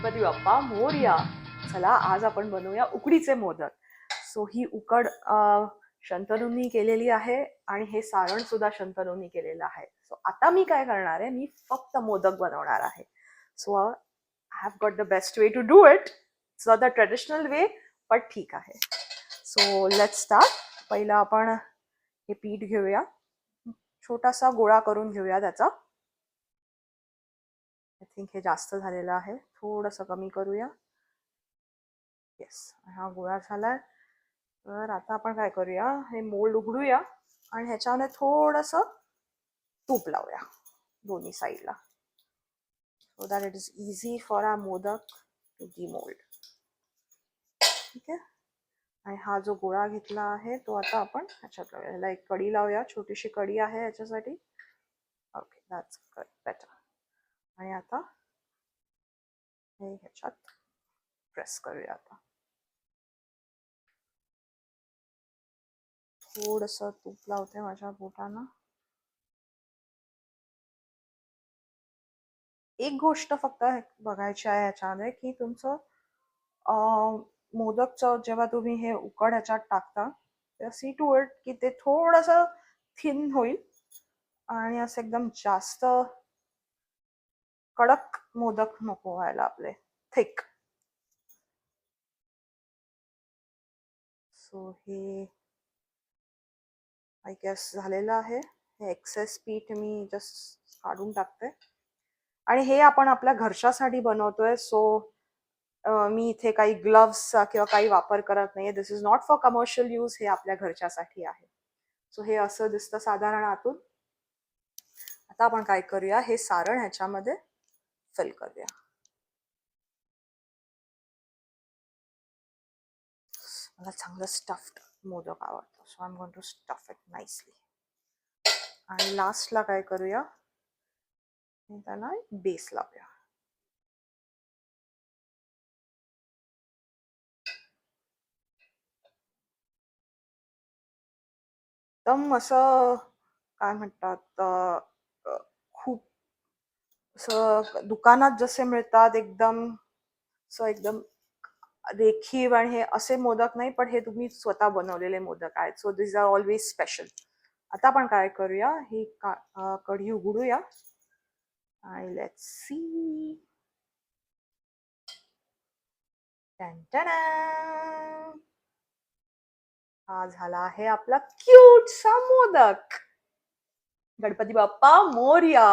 गणपती बाप्पा मोरया. चला आज आपण बनवूया उकडीचे मोदक. सो ही उकड शंतनूंनी केलेली आहे आणि हे सारण सुद्धा शंतनूंनी केलेलं आहे. सो आता मी काय करणार आहे, मी फक्त मोदक बनवणार आहे. So I have got the best way to do it. It's not the traditional way, पण ठीक आहे. So let's start. पहिला आपण हे पीठ घेऊया, छोटासा गोळा करून घेऊया त्याचा. आय थिंक हे जास्त झालेलं आहे, थोडंसं कमी करूया. येस, हा गोळा झालाय. तर आता आपण काय करूया, हे मोल्ड उघडूया आणि ह्याच्यामध्ये थोडंसं तूप लावूया दोन्ही साईडला, so that it is easy for our modak to demold. ठीक आहे. आणि हा जो गोळा घेतला आहे तो आता आपण ह्याच्यात लावूया. ह्याला एक कडी लावूया, छोटीशी कडी आहे ह्याच्यासाठी. Okay, that's better. आणि आता हे ह्याच्यात प्रेस करूया. आता थोडंसं तूप लावते माझ्या बोटांना. एक गोष्ट फक्त बघायची आहे ह्याच्यामध्ये, की तुमचं मोदकचं जेव्हा तुम्ही हे उकड ह्याच्यात टाकता तेव्हा सी टू इट की ते थोडंसं थिन होईल आणि असं एकदम जास्त कडक मोदक नको व्हायला आपले, थिक. सो हे आय गेस झालेलं आहे. हे एक्सेस पीठ मी जस्ट काढून टाकते. आणि हे आपण आपल्या घरच्यासाठी बनवतोय. सो मी इथे काही ग्लव्स किंवा काही वापर करत नाहीये. This is not for commercial use. हे आपल्या घरच्यासाठी आहे. सो हे असं दिसतं साधारण आतून. आता आपण काय करूया, हे सारण ह्याच्यामध्ये फिल करूया. मला चांगलं स्टफ्ड मोदक आवडतं, so I am going to stuff it nicely. आणि लास्टला काय करूया, त्याला बेस लावूया. एकदम असं काय म्हणतात, खूप असं दुकानात जसे मिळतात एकदम असं एकदम रेखीव आणि हे असे मोदक नाही, पण हे तुम्ही स्वतः बनवलेले मोदक आहेत. So this are always special. आता आपण काय करूया, ही कढी उघडूया आणि लेट्स सी. हा झाला आहे आपला क्यूटसा मोदक. गणपती बाप्पा मोरया.